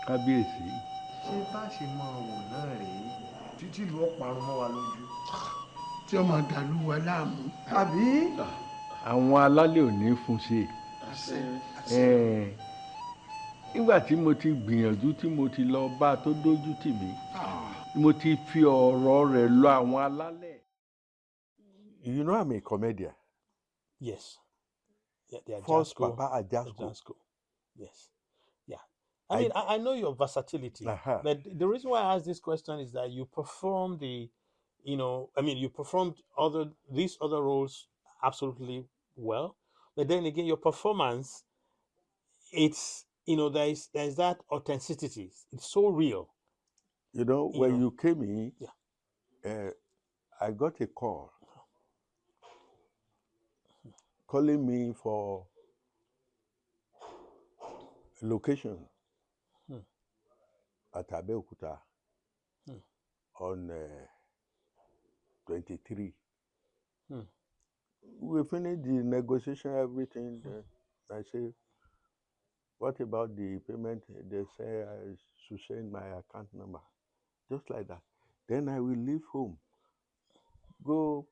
kábíyèsí. ṣé bá ṣe máa wò náà rèé títí ìlú ọ̀parun mọ́ wa lójú. tí ọmọ dàlú wa láàmú. àbí. àwọn alálẹ̀ ò ní fún ṣe. nígbà tí mo ti gbìyànjú tí mo ti lọ bá a tó dójú tì mí mo ti fi ọ̀rọ̀ rẹ̀ lọ àwọn alálẹ̀. You know I'm a comedian. Yes. Yeah, the First Ajasco. Papa Ajasco. Ajasco. Yes. Yeah. I mean, I know your versatility, but the reason why I ask this question is that you perform you performed these other roles absolutely well, but then again, your performance, it's there's that authenticity. It's so real. When you came in, I got a call calling me for location at Abeokuta on 23. We finished the negotiation, everything. I say, what about the payment? They say I should send my account number. Just like that. Then I will leave home, go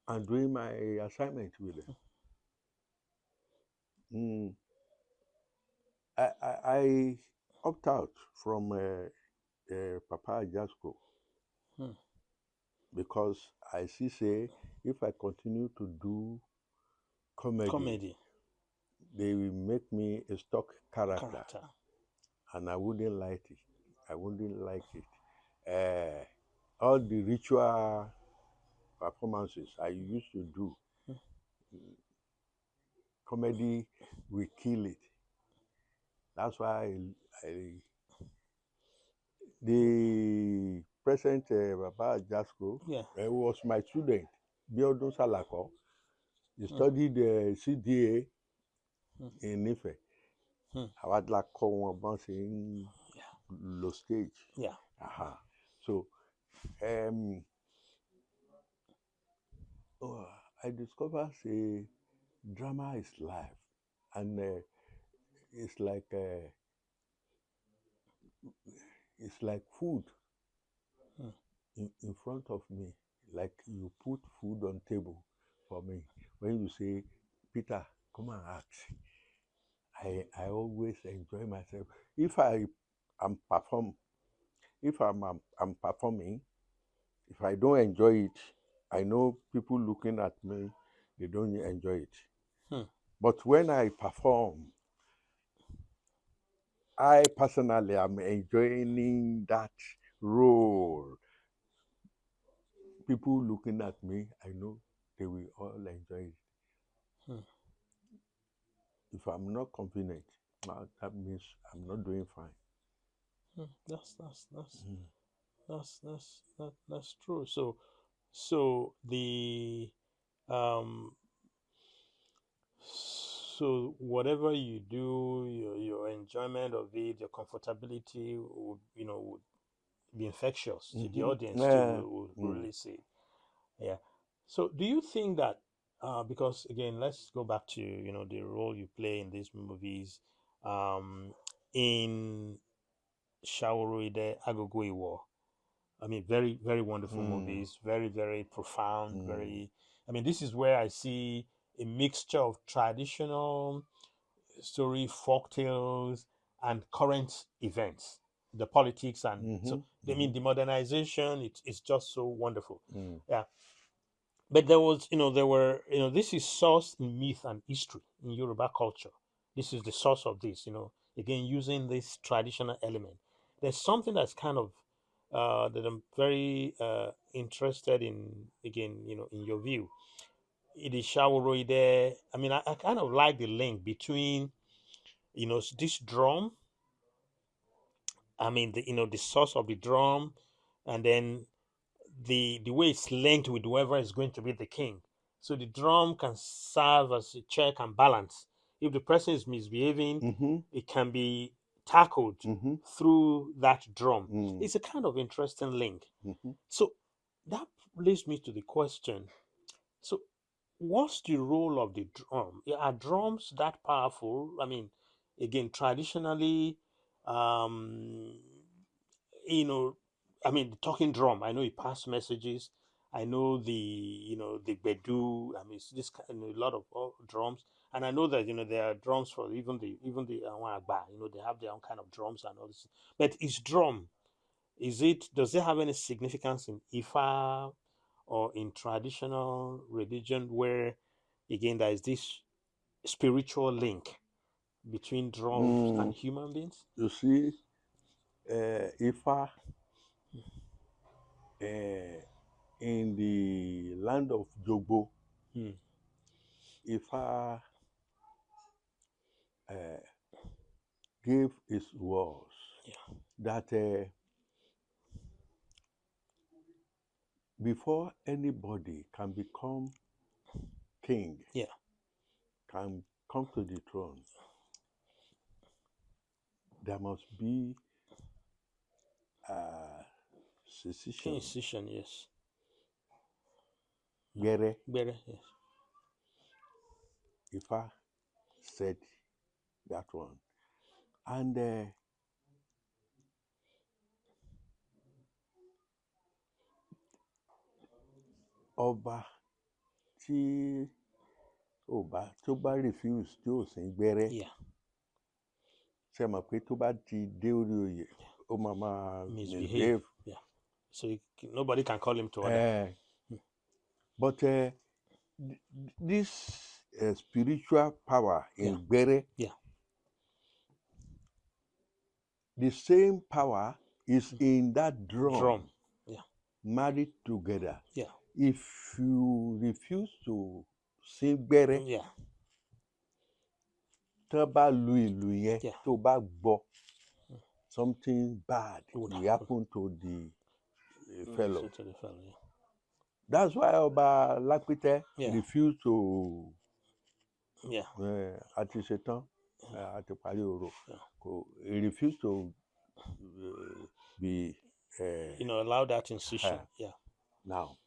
and doing my assignment with them. I opt out from Papa Ajasco because I say if I continue to do comedy, they will make me a stock character. And I wouldn't like it. All the ritual performances I used to do, comedy will kill it. That's why the present Baba Ajasco was my student, Biodun Salako. He studied CDA in Ife. I was like bouncing low stage. Yeah. So I discovered drama is life, and it's like food in front of me. Like you put food on table for me. When you say, Peter, come and act, I always enjoy myself. If I'm performing, if I don't enjoy it, I know people looking at me, they don't enjoy it. But when I perform, I personally am enjoying that role. People looking at me, I know they will all enjoy it. If I'm not confident, that means I'm not doing fine. That's true. So whatever you do, your enjoyment of it, your comfortability would be infectious to the audience too. Will really see. Yeah. So do you think that because again, let's go back to the role you play in these movies, in Shaoroide Agogo Iwo. I mean, very, very wonderful movies, very, very profound, very. I mean, this is where I see a mixture of traditional story, folk tales, and current events, the politics, and so I mean the modernization. It's just so wonderful. Yeah. But this is sourced in myth and history in Yoruba culture. This is the source of this. Again, using this traditional element. There's something that's kind of that I'm very interested in. Again, in your view, it is Shaworoide. I mean, I kind of like the link between this drum. I mean, the source of the drum, and then the way it's linked with whoever is going to be the king. So the drum can serve as a check and balance. If the person is misbehaving, it can be tackled through that drum. It's a kind of interesting link. So that leads me to the question. So what's the role of the drum? Are drums that powerful? I mean, again, traditionally, Um, you know, I mean, the talking drum. I know it passed messages. I know the bedu. I mean, it's this kind a lot of drums, and I know that there are drums for even the Agba. They have their own kind of drums and all this. But is drum? Does it have any significance in Ifa or in traditional religion where, again, there is this spiritual link between drums and human beings? You see, Ifa in the land of Jogbo, Ifa gave his words that before anybody can become king, can come to the throne, there must be secession. Incision, yes. Bere, Bere, yes. Ifa said that one. And ọba tí tó bá refuse tí ò sí gbẹ́rẹ́, ṣe mọ̀ pé tó bá ti dé orí oyè ó máa misbehave. Yeah. So nobody can call him to order. But this spiritual power in gbẹ́rẹ́, the same power is in that drum. Married together. If you refuse to sing gbẹ́rẹ́, tó bá lu ìlù yẹn tó bá gbọ́, something bad will happen to the fellow. That's why Ọba Lápítẹ́ refused to àti ṣetán àti parí orò. He refused to be allow that incision. Now,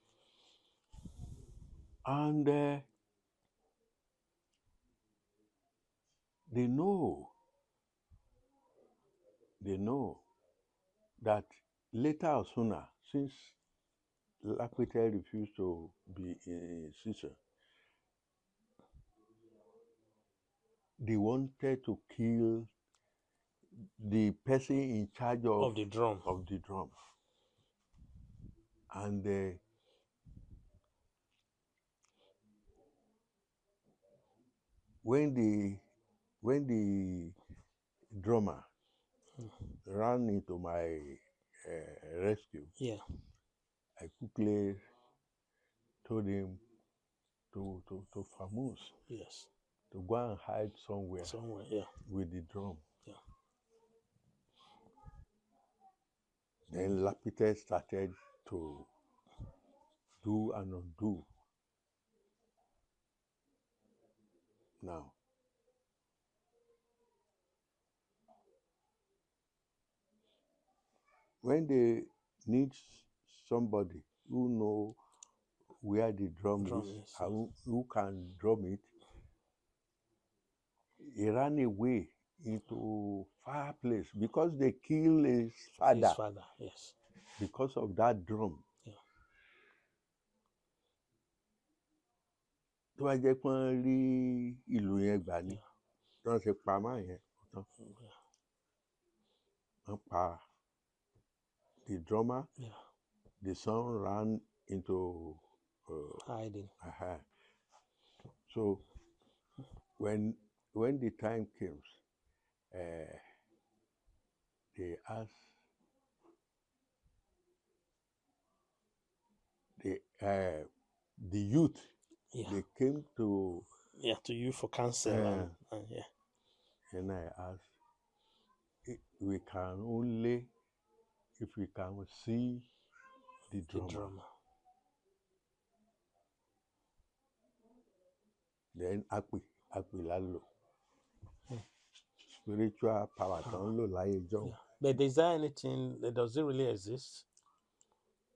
and they know that later or sooner, since Lápítẹ́ refused to be a Caesar, they wanted to kill the person in charge of the drum. And when the drummer ran into my rescue, I quickly told him to famous, to go and hide somewhere with the drum. Then Lápítẹ́ started to do and undo. Now, when they need somebody who know where the drum is and who can drum it, he ran away into far place because they killed his father. Because of that drum. Tó bá jẹ́ pé wọ́n rí ìlú yẹn gbà ní, tí wọ́n ṣe pa máa yẹn tán. Wọ́n pa the drummer. The son ran into hiding. So when the time came, they asked the youth. They came to you for counsel. And I asked, we can only if we can see the drummer. Then Akpi lalo. Spiritual power kan lo láyé jọ̀hún. But is there anything, does it really exist?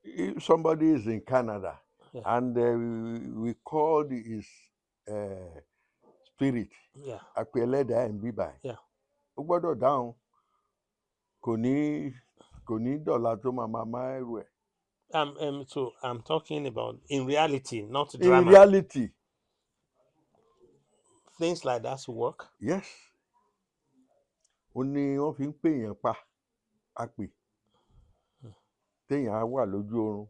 If somebody is in Canada and we call his spirit, Akpi ẹlẹ́dàá ẹ̀ ń bí báyìí, ó gbọ́dọ̀ dáhùn. kò ní dọ̀la tó máa ẹrù ẹ̀. So I'm talking about in reality, not In drama. reality, Things like that work. yes, ó ní wọ́n fi ń pèèyàn pa apè téèyàn á wà lójú oorun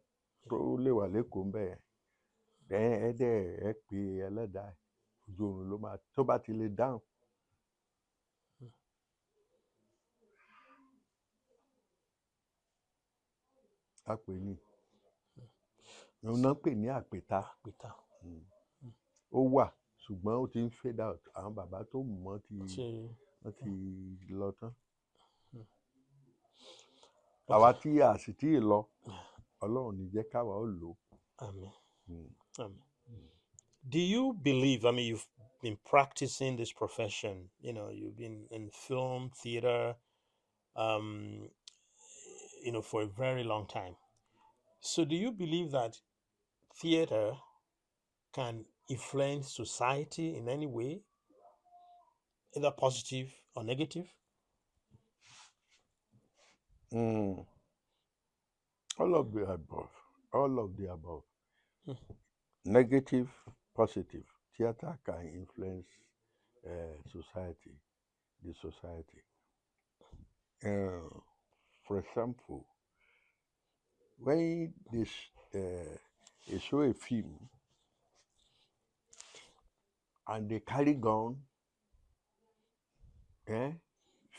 tó lè wà lẹ́kọ̀ọ́ ńbẹ̀ yẹn ẹ pè ẹlẹ́dàá ẹ̀ ojú oorun ló máa tó bá ti lè dáhùn. Apè ni òun náà pè ní àpèta. Ó wà ṣùgbọ́n ó ti ń fade out, àwọn bàbá tó mọ̀ wọ́n ti lọ tán. Àwa tí a sì tí ì lọ Ọlọ́run ní jẹ́ káwa ó lò ó. Amen. Amen. Do you believe, I mean, you've been practicing this profession, you've been in film, theater, for a very long time. So do you believe that theater can influence society in any way, either positive or negative? All of the above. Negative, positive. Theater can influence the society. For example, when they show a film and they carry gun,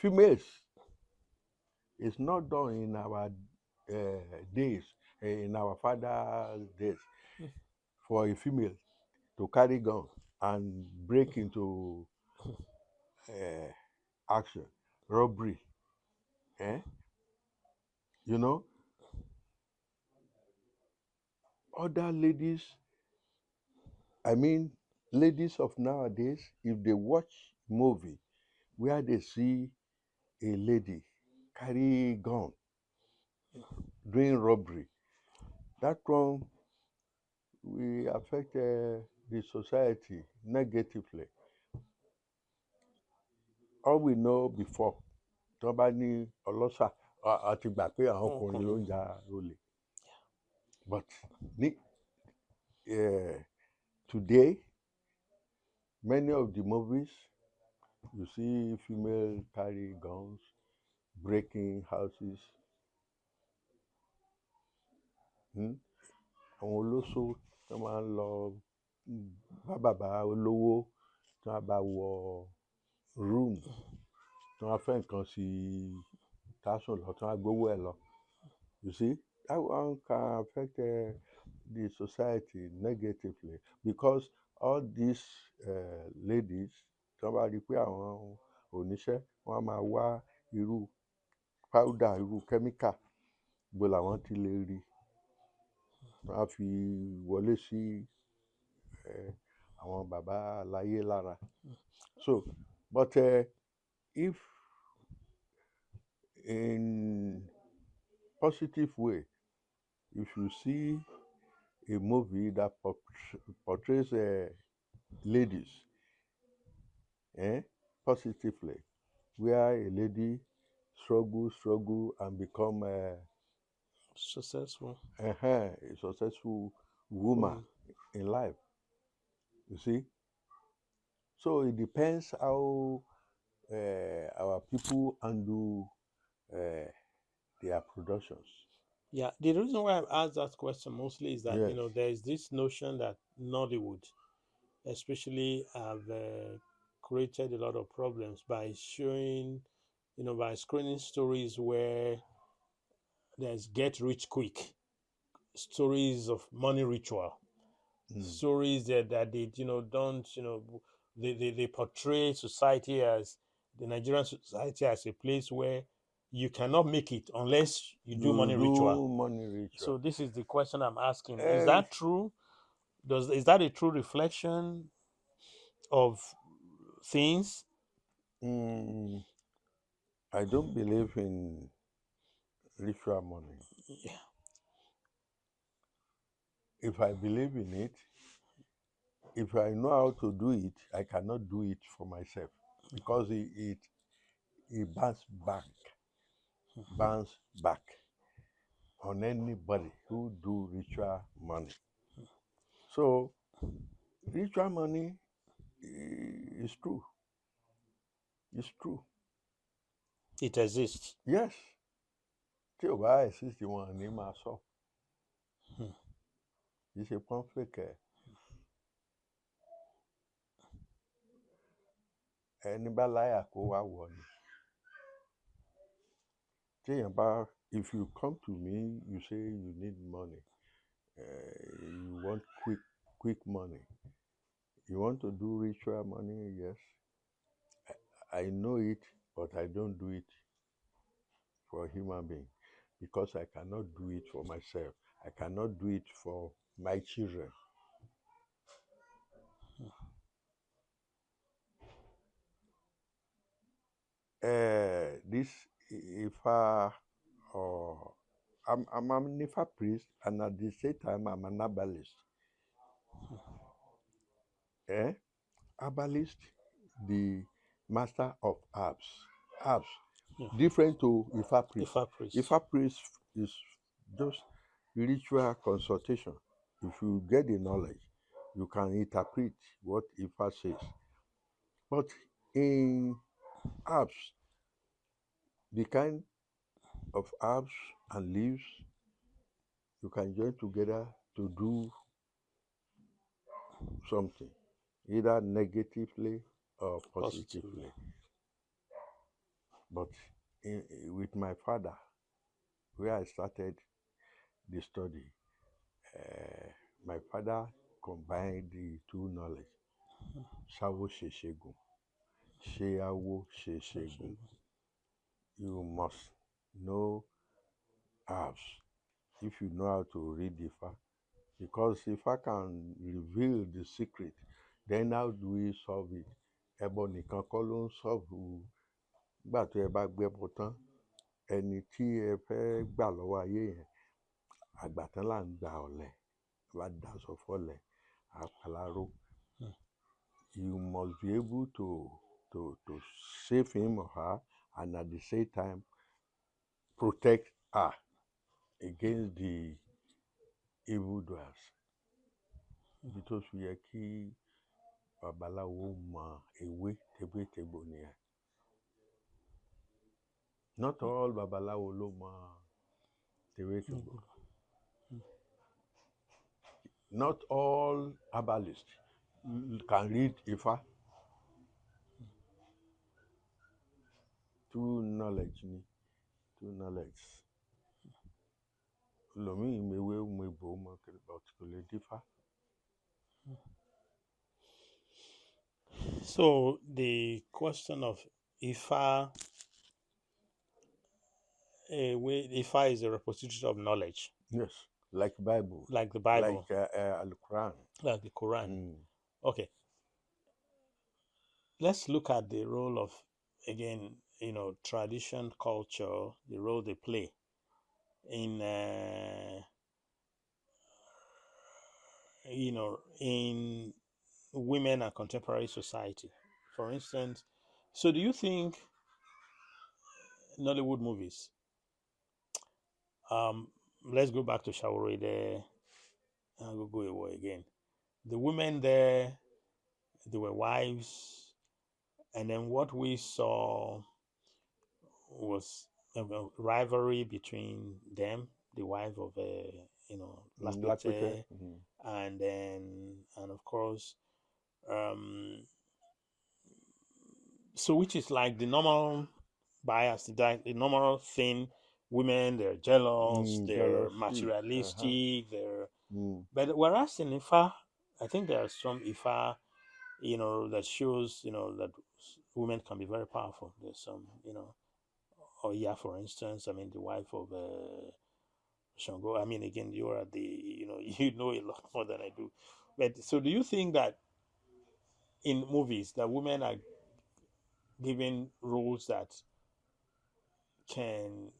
females, it's not done in our days, in our father's days, for a female to carry gun and break into action, robbery. Other ladies, ladies of nowadays, if they watch movie where they see a lady carry gun doing robbery, that one will affect the society negatively. All we know before, tí wọ́n bá ní ọlọ́ṣà, a ti gbà pé àwọn ọkùnrin ló ń ja olè. But today, many of the movies, you see female carry guns, breaking houses. Àwọn olóṣó tó máa ń lọ bá bàbá olówó tí wọ́n bá wọ room tí wọ́n fẹ́ nǹkan sí tásùn lọ tí wọ́n gbówó ẹ̀ lọ. You see, that one can affect the society negatively because all these ladies tí wọ́n bá rí pé àwọn oníṣẹ́ wọ́n á máa wá irú powder, irú chemical gbogbo làwọn ti lè rí wọ́n á fi wọlé sí àwọn bàbá aláyé lára. So, but if in positive way, if you see a movie that portrays ladies positively, where a lady struggle and become Successful. a successful woman in life, you see. So it depends how our people handle their productions. Yeah, the reason why I've asked that question mostly is that Yes. there is this notion that Nollywood, especially, have created a lot of problems by showing, by screening stories where there's get rich quick, stories of money ritual, stories that they don't they portray society as the Nigerian society as a place where you cannot make it unless you do money ritual. So this is the question I'm asking. Is that true? Is that a true reflection of things? I don't believe in ritual money. Yeah. If I believe in it, if I know how to do it, I cannot do it for myself because it bounces back. bounce back on anybody who do ritual money. So ritual money is true. It's true. It exists. Yes. Tí ò bá exist wọn ní máa sọ. Kì í ṣe pọ́n fèkè. Ẹni bá láyà kó wá wọ̀ ni. Téèyàn bá, if you come to me, you say you need money, you want quick money, you want to do ritual money, yes. I know it, but I don't do it for a human being because I cannot do it for myself. I cannot do it for my children. This Ifa, or I'm an Ifa priest, and at the same time I'm an herbalist. Herbalist, the master of herbs. Herbs, different to Ifa priest. Ifa priest. Ifa priest is just ritual consultation. If you get the knowledge, you can interpret what Ifa says. But in herbs, the kind of herbs and leaves you can join together to do something, either negatively or positively. But with my father, where I started the study, my father combined the two knowledge. Ṣáwó ṣe ṣègùn, ṣéyáwó ṣe ṣègùn. You must know herbs if you know how to read Ifa. Because if I can reveal the secret, then how do we solve it? Ẹbọ nìkan kọ́ ló ń solve. Gbà tó ẹ bá gbẹ́bọ tán, ẹni tí ẹ fẹ́ gbà lọ́wọ́ ayé yẹn, àgbàtán là ń gba ọ̀lẹ, bá daṣọ fọ́lẹ̀, àpàláró. You must be able to save him or her, and at the same time protect her against the evildoers. Ibi tó fi yẹ kí babaláwo mọ ewé tewétegbò nìyẹn. Not all babaláwo ló mọ tewétegbò. Not all herbalists can read Ifa. True knowledge ni. True knowledge. Lòmíì mewé mebò mọ but kò lè dífá. So the question of Ifa, Ifa is a repository of knowledge. Yes, like Bible. Like the Bible. Like Al-Quran. Like the Quran. Okay. Let's look at the role of, again, tradition, culture, the role they play in, in women and contemporary society. For instance, so do you think Nollywood movies, let's go back to Shawore there, and go away again. The women there, they were wives, and then what we saw was a rivalry between them, the wife of Lapete, and of course, so which is like the normal bias, the normal thing. Women, they're jealous, they're materialistic, they're. But whereas in Ifa, I think there are some Ifa, that shows, that women can be very powerful. There's some, Oya, for instance. I mean, the wife of Shango. I mean, again, you are the, you know a lot more than I do. But so, do you think that in movies that women are given roles that can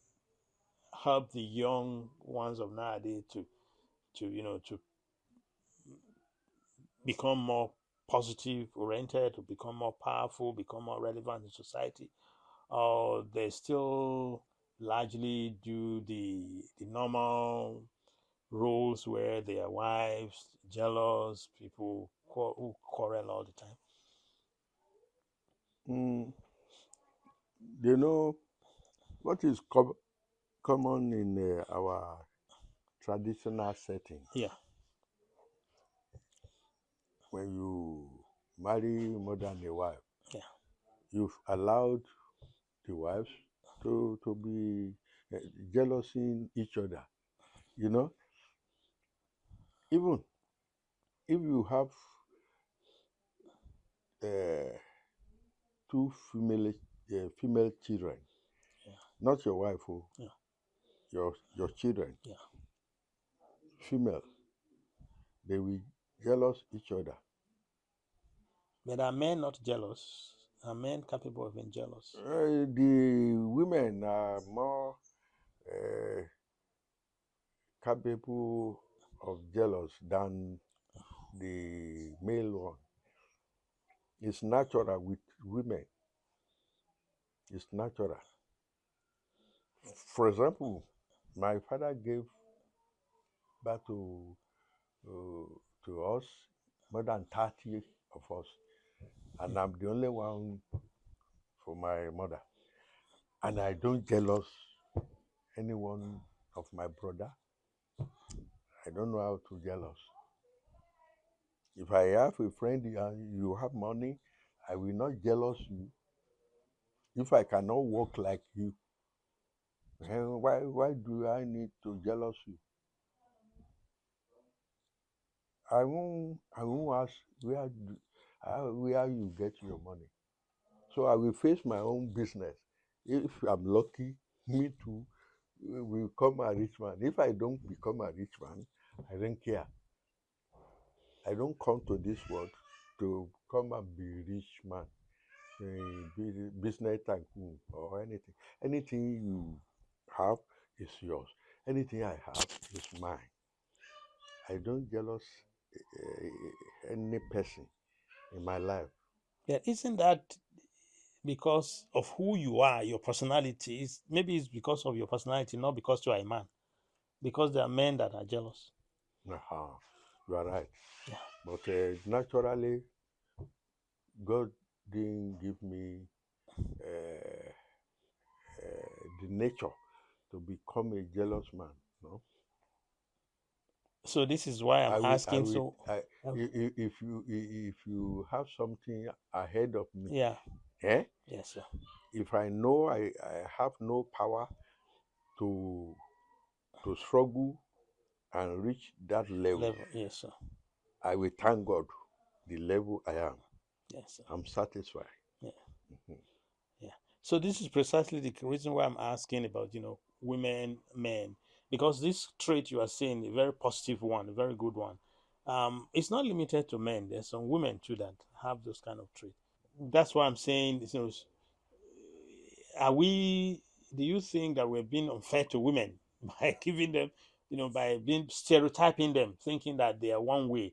help the young ones of nowadays to become more positive oriented, to become more powerful, become more relevant in society, or they still largely do the normal roles where their wives jealous, people who quarrel all the time. You know what is common in our traditional setting? Yeah, When you marry more than a wife, yeah, you've allowed the wives to be jealousing each other. You know, even if you have uh, two female children, yeah, not your wife, oh, yeah, your children, yeah. female, they will jealous each other. But are men not jealous? Are men capable of being jealous? The women are more uh, capable of jealous than the male one. It's natural with women. It's natural. For example, my father gave birth to us, more than 30 of us, and I'm the only one for my mother. And I don't jealous any one of my brother. I don't know how to jealous. If I have a friend and you have money, I will not jealous you. If I cannot work like you, then why do I need to jealous you? I won't ask where you get your money. So I will face my own business. If I'm lucky, me too will become a rich man. If I don't become a rich man, I don't care. I don't come to this world to come and be rich man, business tycoon or anything. Anything you have is yours. Anything I have is mine. I don't jealous any person in my life. Yeah, isn't that because of who you are, your personality? Maybe it's because of your personality, not because you are a man. Because there are men that are jealous. Uh-huh. You are right. Yeah. But naturally, God didn't give me uh, the nature to become a jealous man. No, So this is why I'm I will. I asking. will. So, If you have something ahead of me, yeah, eh? yes, sir. If I know I have no power to struggle and reach that level, Level, yes, sir. I will thank God the level I am. Yes, sir. I'm satisfied. Yeah, yeah. So this is precisely the reason why I'm asking about women, men, because this trait you are saying a very positive one, a very good one. It's not limited to men. There's some women too that have those kind of traits. That's why I'm saying, are we? Do you think that we're being unfair to women by giving them, by being stereotyping them, thinking that they are one way,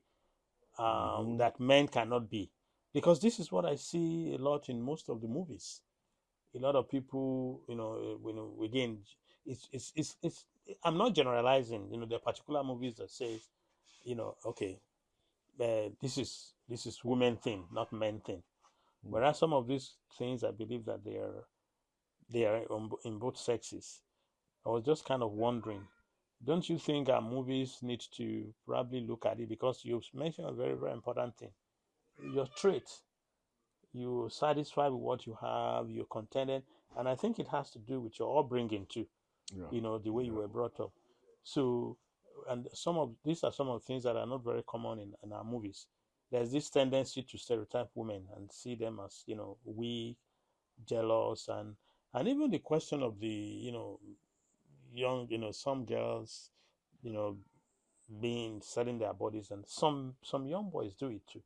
that men cannot be? Because this is what I see a lot in most of the movies. A lot of people, again, it's I'm not generalizing. There are particular movies that say, okay, this is women thing, not men thing. Whereas some of these things, I believe that they are in both sexes. I was just kind of wondering, don't you think our movies need to probably look at it, because you mentioned a very, very important thing, your traits. You're satisfied with what you have, you're contented, and I think it has to do with your upbringing too. Yeah. The way you were brought up. So, and some of these are some of the things that are not very common in our movies. There's this tendency to stereotype women and see them as weak, jealous, and even the question of the young, some girls, you know being selling their bodies, and some young boys do it too.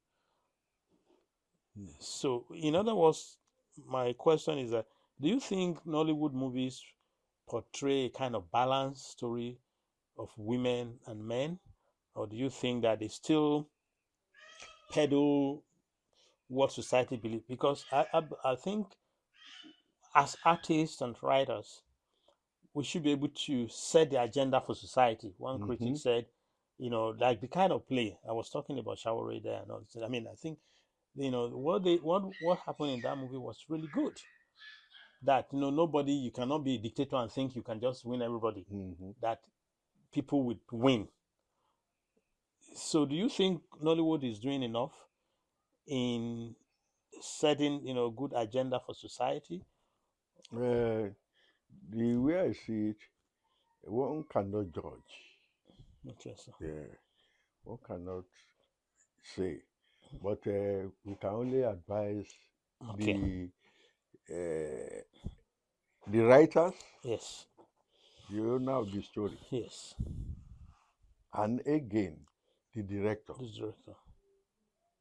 So, in other words, my question is that, do you think Nollywood movies portray a kind of balanced story of women and men, or do you think that they still peddle what society believes? Because I think, as artists and writers, we should be able to set the agenda for society. One critic said, like the kind of play I was talking about, Shawarma there and all this. I mean, I think what happened in that movie was really good. That nobody, you cannot be a dictator and think you can just win everybody. That people would win. So, do you think Nollywood is doing enough in setting good agenda for society? The way I see it, one cannot judge. Okay, sir. Yeah, one cannot say, but we can only advise Okay. the writers, Yes. the owner of the story, Yes. and again the director, This director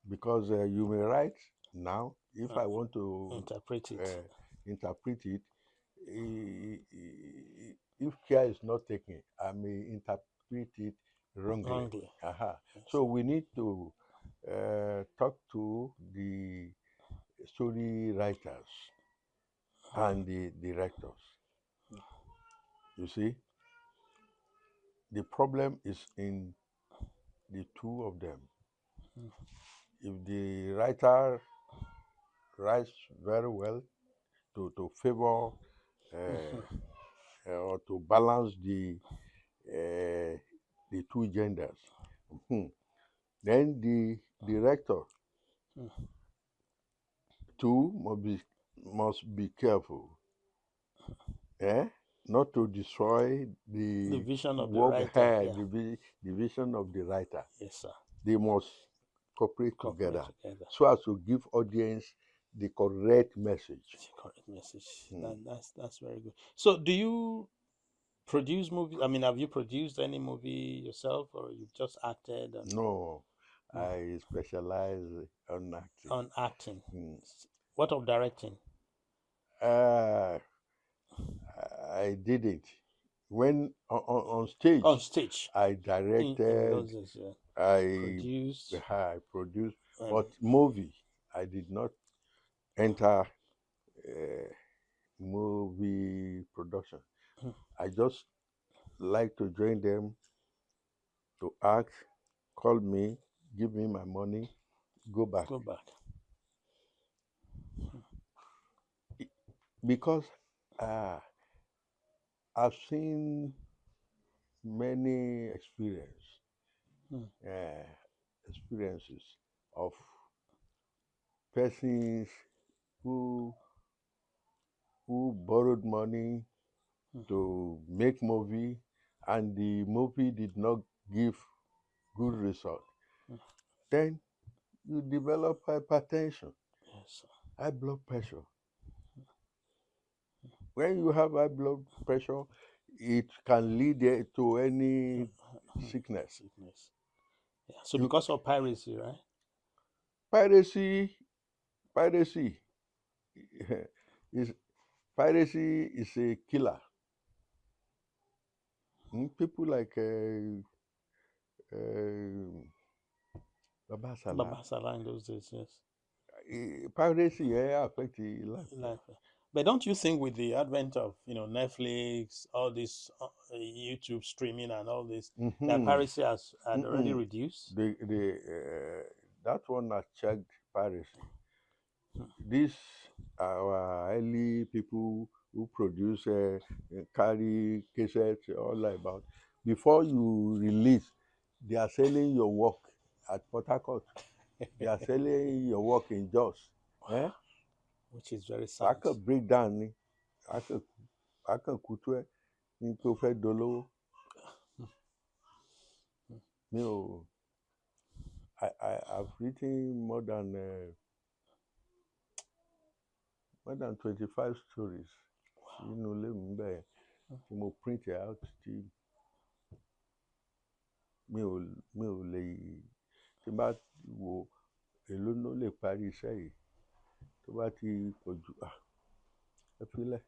because you may write now. If I want to interpret it. interpret it, if care is not taken, I may interpret it wrongly. Yes. So we need to talk to the story writers and the directors. You see, the problem is in the two of them. If the writer writes very well to favor or to balance the two genders, then the director too must be careful, not to destroy the vision of work, the writer. the vision of the writer. Yes, sir. They must cooperate together so as to give audience the correct message. Correct message. That's very good. So, do you produce movies? I mean, have you produced any movie yourself, or you've just acted? No, I specialize on acting. On acting. What of directing? I did it when on stage. On stage, I directed. In those days, yeah. I produced, but movie I did not enter movie production. I just like to join them to act. Call me, give me my money, go back. Because I've seen many experiences of persons who borrowed money to make movie, and the movie did not give good result. Then you develop hypertension, high blood pressure. When you have high blood pressure, it can lead to any sickness. Yeah. So because of piracy, right? Piracy is a killer. People like Baba Salah in those days, yes. Piracy affects life. But don't you think with the advent of Netflix, all this YouTube streaming and all this, that piracy has already reduced? That one has checked piracy. These are early people who produce carry cassettes, all like about. Before you release, they are selling your work at Port Harcourt. They are selling your work in Jos. Which is very sad. I can break down. I can kutwe. I've written more than 25 stories. Wow. Print it out. Tí bá wo èló ló lè parí iṣẹ́ yìí tó bá ti pọ̀ jù ẹ filẹ̀.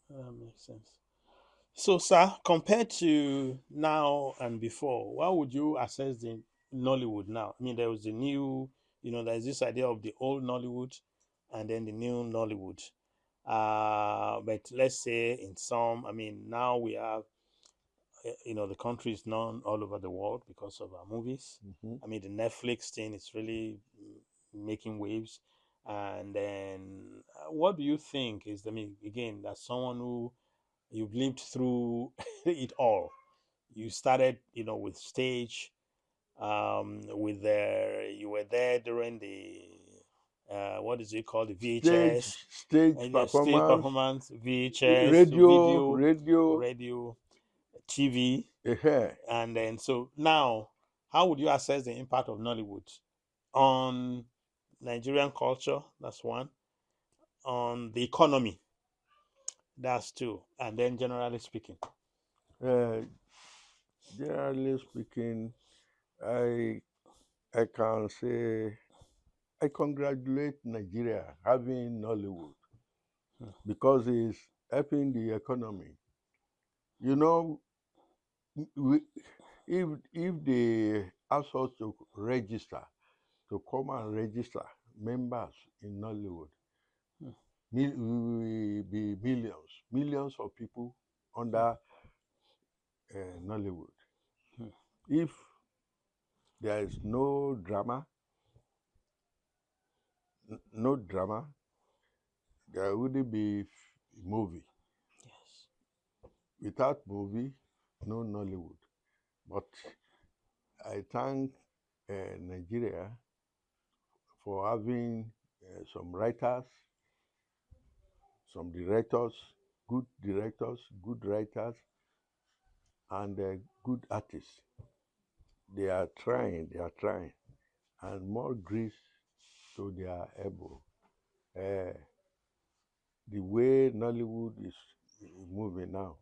That makes sense. So, sir, compared to now and before, how would you assess the Nollywood now? I mean, there was the new, there's this idea of the old Nollywood and then the new Nollywood. But let's say in some, I mean, now we have, the country is known all over the world because of our movies. Mm-hmm. I mean, the Netflix thing is really making waves. And then, what do you think is, I mean, again, as someone who you've lived through it all, you started, with stage, with you were there during the, what is it called, the VHS, Stage and yes, stage performance, performance, VHS, radio, video, radio. radio, TV, Yeah. and then so now, how would you assess the impact of Nollywood on Nigerian culture? That's one. On the economy, that's two. And then generally speaking, Uh, generally speaking, I I can say I congratulate Nigeria having Nollywood because it's helping the economy. You know, we, if they ask us to register, to come and register members in Nollywood, we will be millions of people under Nollywood. If there is no drama, no drama, there wouldn't be movie. yes. Without movie, no Nollywood. But I thank Nigeria for having some writers, some directors, good writers, and good artists. They are trying, and more grace to their elbow. Uh, the way Nollywood is moving now,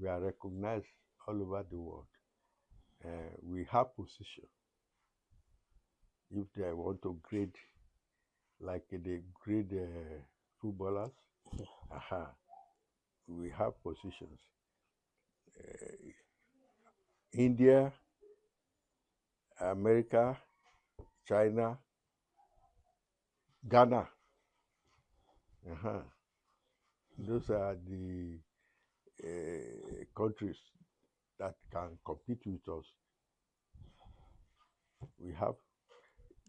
we are recognized all over the world. We have position. If they want to grade, like they grade footballers, we have positions. India, America, China, Ghana. Those are the countries that can compete with us. We have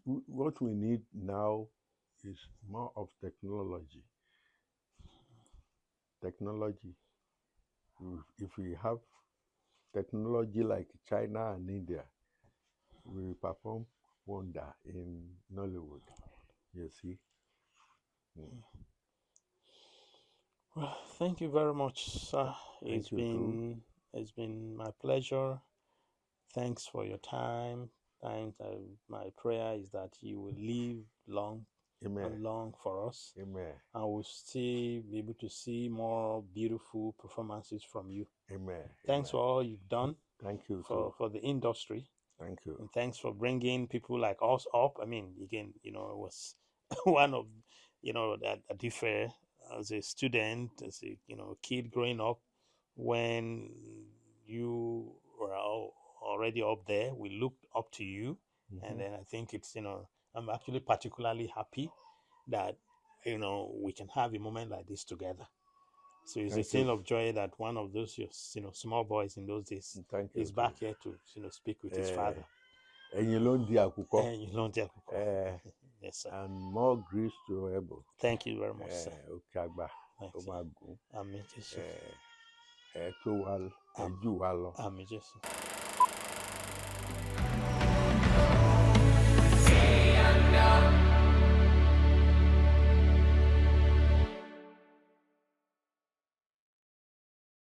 what we need now is more of technology. Technology. If we have technology like China and India, we perform wonder in Nollywood. You see. Well, thank you very much, sir. Thank you too. It's been my pleasure. Thanks for your time. Thanks. My prayer is that you will live long Amen. and long for us. Amen. And we'll still be able to see more beautiful performances from you. Amen. Thanks for all you've done. Thank you for the industry. Thank you. And thanks for bringing people like us up. I mean, again, it was one of, that differ as a student, as a, kid growing up, when you were already up there, we looked up to you. And then I think it's, I'm actually particularly happy that, we can have a moment like this together. So it's a thing of joy that one of those, small boys in those days is back here to, speak with his father. And you learn the akukọ. And you learn the akukọ. Yes, sir. And more grace to able. Thank you very much, sir. Okagba. Thanks, Omagun. Amen, Jesus. To wal. Eju walo. Amen, Jesus.